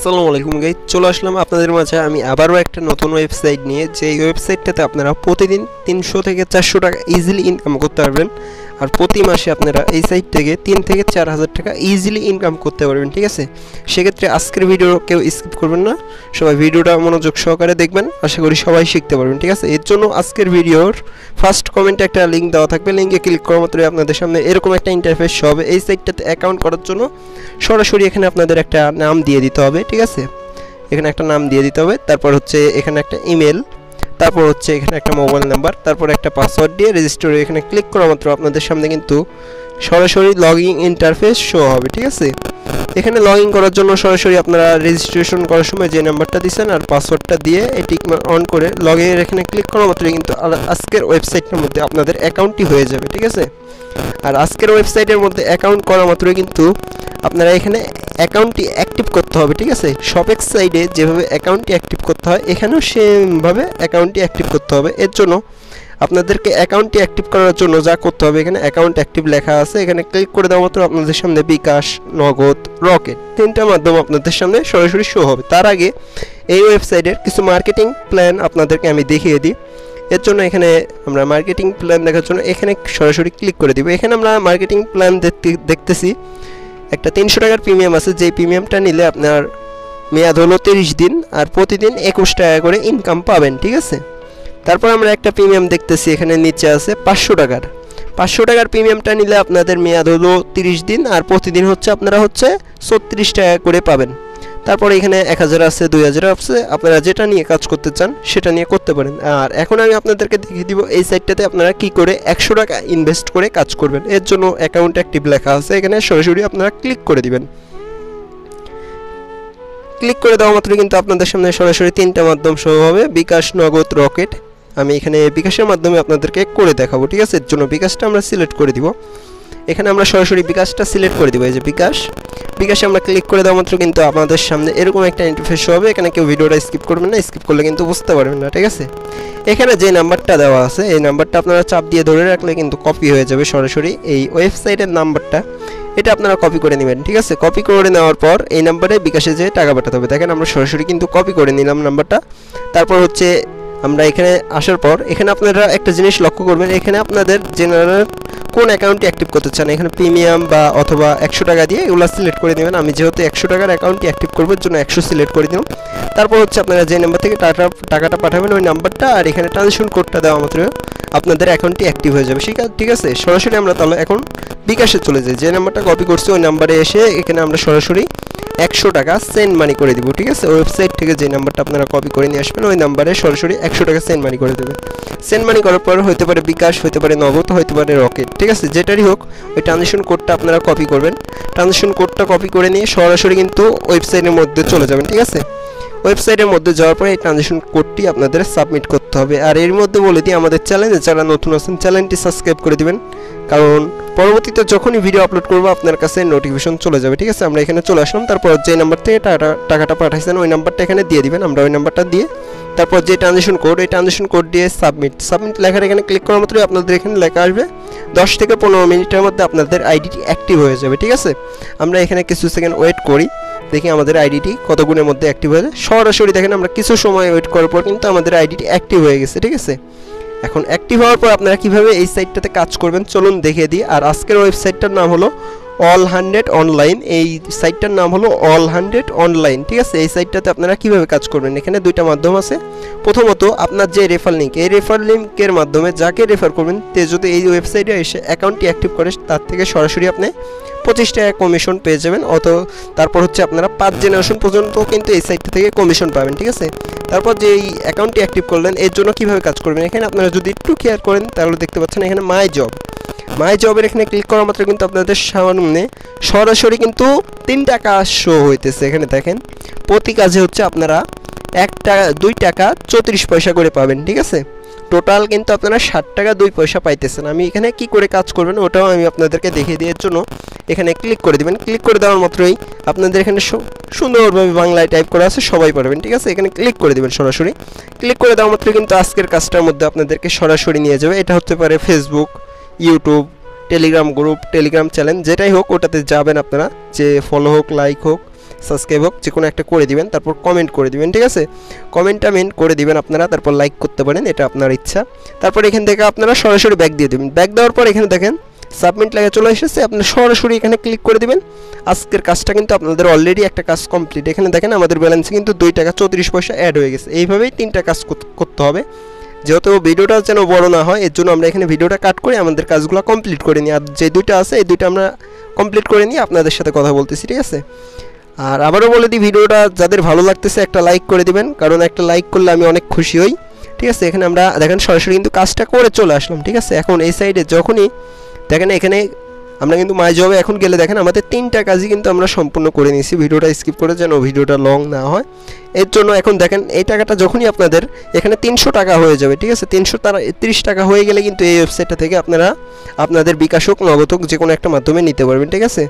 আসসালামু আলাইকুম গাইস, চলে আসলাম আপনাদের মাঝে আমি আবারও একটা নতুন ওয়েবসাইট নিয়ে। যে ওয়েবসাইটটাতে আপনারা প্রতিদিন 300 থেকে 400 টাকা ইজিলি ইনকাম করতে পারবেন। আর প্রতি মাসে আপনারা এই সাইট থেকে 3 থেকে 4,000 টাকা ইজিলি ইনকাম করতে পারবেন। ঠিক আছে, সেক্ষেত্রে আজকের ভিডিও কেউ স্কিপ করবেন না, সবাই ভিডিওটা মনোযোগ সহকারে দেখবেন। আশা করি সবাই শিখতে পারবেন। ঠিক আছে, এর জন্য আজকের ভিডিওর ফার্স্ট কমেন্টে একটা লিঙ্ক দেওয়া থাকবে। লিঙ্কে ক্লিক করা মাত্রই আপনাদের সামনে এরকম একটা ইন্টারফেস হবে। এই সাইটটাতে অ্যাকাউন্ট করার জন্য সরাসরি এখানে আপনাদের একটা নাম দিয়ে দিতে হবে। ঠিক আছে, এখানে একটা নাম দিয়ে দিতে হবে, তারপর হচ্ছে এখানে একটা ইমেল, তারপর হচ্ছে এখানে একটা মোবাইল নাম্বার, তারপর একটা পাসওয়ার্ড দিয়ে রেজিস্টারে এখানে ক্লিক করা মাত্র আপনাদের সামনে কিন্তু সরাসরি লগইন ইন্টারফেস শো হবে। ঠিক আছে, এখানে লগইন করার জন্য সরাসরি আপনারা রেজিস্ট্রেশন করার সময় যে নাম্বারটা দিচ্ছেন আর পাসওয়ার্ডটা দিয়ে এটি অন করে লগইনের এখানে ক্লিক করা মাত্রই কিন্তু আজকের ওয়েবসাইটের মধ্যে আপনাদের অ্যাকাউন্টটি হয়ে যাবে। ঠিক আছে, আর আজকের ওয়েবসাইটের মধ্যে অ্যাকাউন্ট করা মাত্রই কিন্তু আপনারা এখানে অ্যাকাউন্টটি অ্যাক্টিভ করতে হবে। ঠিক আছে, শপেক্স সাইডে যেভাবে অ্যাকাউন্টটি অ্যাক্টিভ করতে হয় এখানেও সেমভাবে অ্যাকাউন্টটি অ্যাক্টিভ করতে হবে। এর জন্য আপনাদেরকে অ্যাকাউন্টটি অ্যাক্টিভ করার জন্য যা করতে হবে, এখানে অ্যাকাউন্ট অ্যাক্টিভ লেখা আছে, এখানে ক্লিক করে দেওয়া মাত্র আপনাদের সামনে বিকাশ, নগদ, রকেট তিনটা মাধ্যম আপনাদের সামনে সরাসরি শো হবে। তার আগে এই ওয়েবসাইটের কিছু মার্কেটিং প্ল্যান আপনাদেরকে আমি দেখিয়ে দিই। এর জন্য এখানে আমরা মার্কেটিং প্ল্যান দেখার জন্য এখানে সরাসরি ক্লিক করে দিব। এখানে আমরা মার্কেটিং প্ল্যান দেখতেছি একটা 300 টাকার প্রিমিয়াম আছে, যে প্রিমিয়ামটা নিলে আপনার মেয়াদ হলো 30 দিন আর প্রতিদিন 21 টাকা করে ইনকাম পাবেন। ঠিক আছে, তারপর আমরা একটা প্রিমিয়াম দেখতেছি এখানে নিচে আছে 500 টাকার। 500 টাকার প্রিমিয়ামটা নিলে আপনাদের মেয়াদ হলো 30 দিন আর প্রতিদিন হচ্ছে আপনারা 36 টাকা করে পাবেন। তারপর এখানে 1000 আছে, 2000 আছে, আপনারা যেটা নিয়ে কাজ করতে চান সেটা নিয়ে করতে পারেন। আর এখন আমি আপনাদেরকে দেখিয়ে দিব এই সাইটটাতে আপনারা কি করে 100 টাকা ইনভেস্ট করে কাজ করবেন। এর জন্য অ্যাকাউন্ট অ্যাক্টিভ লেখা আছে, এখানে সরাসরি আপনারা ক্লিক করে দিবেন। ক্লিক করে দেওয়া মাত্র কিন্তু আপনাদের সামনে সরাসরি তিনটা মাধ্যম শো হবে, বিকাশ, নগদ, রকেট। আমি এখানে বিকাশের মাধ্যমে আপনাদেরকে করে দেখাবো। ঠিক আছে, এর জন্য বিকাশটা আমরা সিলেক্ট করে দিব। এখানে আমরা সরাসরি বিকাশটা সিলেক্ট করে দিব। এই যে বিকাশে আমরা ক্লিক করে দেওয়া মাত্র কিন্তু আপনাদের সামনে এরকম একটা ইন্টারফেস হবে। এখানে কেউ ভিডিওটা স্কিপ করবেন না, স্কিপ করলে কিন্তু বুঝতে পারবেন না। ঠিক আছে, এখানে যে নাম্বারটা দেওয়া আছে এই নাম্বারটা আপনারা চাপ দিয়ে ধরে রাখলে কিন্তু কপি হয়ে যাবে সরাসরি এই ওয়েবসাইটের নাম্বারটা। এটা আপনারা কপি করে নেবেন। ঠিক আছে, কপি করে নেওয়ার পর এই নাম্বারে বিকাশে যে টাকা পাঠাতে হবে। দেখেন আমরা সরাসরি কিন্তু কপি করে নিলাম নাম্বারটা। তারপর হচ্ছে আমরা এখানে আসার পর এখানে আপনারা একটা জিনিস লক্ষ্য করবেন, এখানে আপনাদের জেনারেল কোন অ্যাকাউন্টটি অ্যাক্টিভ করতে চান, এখানে প্রিমিয়াম বা অথবা 100 টাকা দিয়ে এগুলো সিলেক্ট করে নেবেন। আমি যেহেতু 100 টাকার অ্যাকাউন্টটি অ্যাক্টিভ করবার জন্য 100 সিলেক্ট করে দিলাম। তারপর হচ্ছে আপনারা যে নাম্বার থেকে টাকাটা পাঠাবেন ওই নাম্বারটা আর এখানে ট্রানজেকশন কোডটা দেওয়া মাত্র আপনাদের অ্যাকাউন্টটি অ্যাক্টিভ হয়ে যাবে। ঠিক আছে, সরাসরি আমরা তাহলে এখন বিকাশে চলে যাই। যে নাম্বারটা কপি করছি ওই নাম্বারে এসে এখানে আমরা সরাসরি 100 টাকা সেন্ড মানি করে দিব। ঠিক আছে, ওয়েবসাইট থেকে যে নাম্বারটা আপনারা কপি করে নিয়ে আসবেন ওই নাম্বারে সরাসরি 100 টাকা সেন্ড মানি করে দেবে। সেন্ড মানি করার পর হতে পারে বিকাশ, হতে পারে নগদ, হতে পারে রকেট। ঠিক আছে, যেটারই হোক ওই ট্রানজেকশন কোডটা আপনারা কপি করবেন। ট্রানজেকশন কোডটা কপি করে নিয়ে সরাসরি কিন্তু ওয়েবসাইটের মধ্যে চলে যাবেন। ঠিক আছে, ওয়েবসাইটের মধ্যে যাওয়ার পরে এই ট্রানজেকশন কোডটি আপনাদের সাবমিট করতে হবে। আর এর মধ্যে বলে দিই আমাদের চ্যানেলে যারা নতুন আছেন চ্যানেলটি সাবস্ক্রাইব করে দিবেন, কারণ পরবর্তীতে যখনই ভিডিও আপলোড করবো আপনার কাছে নোটিফিকেশন চলে যাবে। ঠিক আছে, আমরা এখানে চলে আসলাম। তারপর যে নাম্বার থেকে টাকাটা পাঠাইছেন ওই নাম্বারটা এখানে দিয়ে দিবেন। আমরা ওই নাম্বারটা দিয়ে তারপর যে ট্রানজেকশন কোড এই ট্রানজেকশন কোড দিয়ে সাবমিট লেখার এখানে ক্লিক করার মাত্রই আপনাদের এখানে লেখা আসবে 10 থেকে 15 মিনিটের মধ্যে আপনাদের আইডিটি অ্যাক্টিভ হয়ে যাবে। ঠিক আছে, আমরা এখানে কিছু সেকেন্ড ওয়েট করি, দেখি আমাদের আইডিটি কত গুণের মধ্যে অ্যাক্টিভ হয়ে যায়। সরাসরি দেখেন আমরা কিছু সময় ওয়েট করার পর কিন্তু আমাদের আইডিটি অ্যাক্টিভ হয়ে গেছে। ঠিক আছে, এখন অ্যাক্টিভ হওয়ার পর আপনারা কিভাবে এই সাইটটাতে কাজ করবেন চলুন দেখিয়ে দিই। আর আজকের ওয়েবসাইটটার নাম হলো অল 100 অনলাইন। এই সাইটটার নাম হলো অল 100 অনলাইন। ঠিক আছে, এই সাইটটাতে আপনারা কিভাবে কাজ করবেন, এখানে দুইটা মাধ্যম আছে। প্রথমত আপনার যে রেফার লিঙ্ক, এই রেফার লিঙ্কের মাধ্যমে যাকে রেফার করবেন তে যদি এই ওয়েবসাইটে এসে অ্যাকাউন্টটি অ্যাক্টিভ করে তার থেকে সরাসরি আপনি 25 টাকা কমিশন পেয়ে যাবেন। তারপর হচ্ছে আপনারা 5 জেনারেশন পর্যন্ত কিন্তু এই সাইটটা থেকে কমিশন পাবেন। ঠিক আছে, তারপর যে এই অ্যাকাউন্টটি অ্যাক্টিভ করলেন এর জন্য কিভাবে কাজ করবেন, এখানে আপনারা যদি একটু কেয়ার করেন তাহলে দেখতে পাচ্ছেন এখানে মাই জবের এখানে ক্লিক করা মাত্র কিন্তু আপনাদের সামনে সরাসরি কিন্তু 3 টাকা শো হইতেছে। এখানে দেখেন প্রতি কাজে হচ্ছে আপনারা 2 টাকা 34 পয়সা করে পাবেন। ঠিক আছে, টোটাল কিন্তু আপনারা 60 টাকা 2 পয়সা পাইতেছেন। আমি এখানে কি করে কাজ করবেন ওটাও আমি আপনাদেরকে দেখিয়ে দেওয়ার জন্য এখানে ক্লিক করে দিবেন। ক্লিক করে দেওয়ার মাত্রই আপনাদের এখানে সুন্দরভাবে বাংলায় টাইপ করা আছে, সবাই পারবেন। ঠিক আছে, এখানে ক্লিক করে দিবেন। সরাসরি ক্লিক করে দেওয়ার মাত্রই কিন্তু আজকের কাজটার মধ্যে আপনাদেরকে সরাসরি নিয়ে যাবে। এটা হতে পারে Facebook, YouTube, Telegram group, Telegram channel, যেটাই হোক ওটাতে যাবেন আপনারা, যে ফলো হোক, লাইক হোক, সাবস্ক্রাইব হোক, যে কোনো একটা করে দিবেন, তারপর কমেন্ট করে দিবেন, ঠিক আছে। কমেন্ট করে দিবেন আপনারা, তারপর লাইক করতে পারেন, এটা আপনার ইচ্ছা। তারপর এখান থেকে আপনারা সরাসরি ব্যাক দিয়ে দেবেন। ব্যাক দেওয়ার পর এখানে দেখেন সাবমিট লেখা চলে এসেছে, আপনারা সরাসরি এখানে ক্লিক করে দিবেন। আজকের কাজটা কিন্তু আপনাদের অলরেডি একটা কাজ কমপ্লিট। এখানে দেখেন আমাদের ব্যালেন্সে কিন্তু 2 টাকা 34 পয়সা অ্যাড হয়ে গেছে। এইভাবেই 3টা কাজ করতে হবে। যেহেতু ভিডিওটা যেন বড় না হয়, এর জন্য আমরা এখানে ভিডিওটা কাট করে আমাদের কাজগুলো কমপ্লিট করে নিই। আর যে 2টা আছে এই 2টা আমরা কমপ্লিট করে নিয়ে আপনাদের সাথে কথা বলতেছি, ঠিক আছে। আর আবারও বলে দিই, ভিডিওটা যাদের ভালো লাগতেছে একটা লাইক করে দিবেন, কারণ একটা লাইক করলে আমি অনেক খুশি হই, ঠিক আছে। এখানে আমরা দেখেন সরাসরি কিন্তু কাজটা করে চলে আসলাম, ঠিক আছে। এখন এই সাইডে যখনই দেখেন এখানে আমরা কিন্তু মাই জবে এখন গেলে দেখেন আমাদের 3টা কাজই কিন্তু আমরা সম্পূর্ণ করে নিয়েছি। ভিডিওটা স্কিপ করে যেন ভিডিওটা লং না হয়, এর জন্য এখন দেখেন এই টাকাটা যখনই আপনাদের এখানে 300 টাকা হয়ে যাবে, ঠিক আছে। 330 টাকা হয়ে গেলে কিন্তু এই ওয়েবসাইটটা থেকে আপনারা আপনাদের বিকাশ হোক নগদ হোক যে কোনো একটা মাধ্যমে নিতে পারবেন, ঠিক আছে।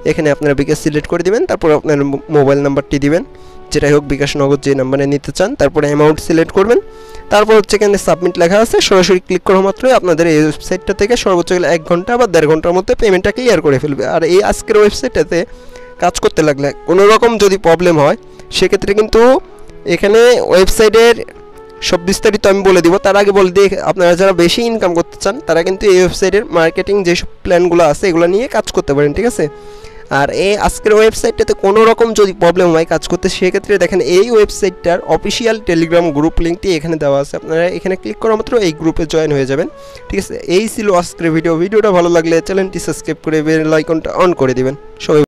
এখানে আপনারা বিকাশ সিলেক্ট করে দিবেন, তারপর আপনার মোবাইল নাম্বারটি দিবেন, যেটাই হোক বিকাশ নগদ যে নাম্বারে নিতে চান, তারপরে অ্যামাউন্ট সিলেক্ট করবেন। তারপর হচ্ছে এখানে সাবমিট লেখা আছে, সরাসরি ক্লিক করা মাত্রই আপনাদের এই ওয়েবসাইটটা থেকে সর্বোচ্চ 1 ঘন্টা বা 1.5 ঘন্টার মধ্যে পেমেন্টটা ক্লিয়ার করে ফেলবে। আর এই আজকের ওয়েবসাইটটাতে কাজ করতে লাগলে কোনো রকম যদি প্রবলেম হয়, সেক্ষেত্রে কিন্তু এখানে ওয়েবসাইটের সব বিস্তারিত আমি বলে দিব। তার আগে বলে দিই, আপনারা যারা বেশি ইনকাম করতে চান তারা কিন্তু এই ওয়েবসাইটের মার্কেটিং যেসব প্ল্যানগুলো আছে এগুলো নিয়ে কাজ করতে পারেন, ঠিক আছে। আর এই আজকের ওয়েবসাইটটাতে কোনো রকম যদি প্রবলেম হয় কাজ করতে, সেক্ষেত্রে দেখেন এই ওয়েবসাইটটার অফিসিয়াল টেলিগ্রাম গ্রুপ লিঙ্কটি এখানে দেওয়া আছে, আপনারা এখানে ক্লিক করা মাত্র এই গ্রুপে জয়েন হয়ে যাবেন, ঠিক আছে। এই ছিল আজকের ভিডিওটা ভালো লাগলে চ্যানেলটি সাবস্ক্রাইব করে বেল আইকনটা অন করে দিবেন। সবাই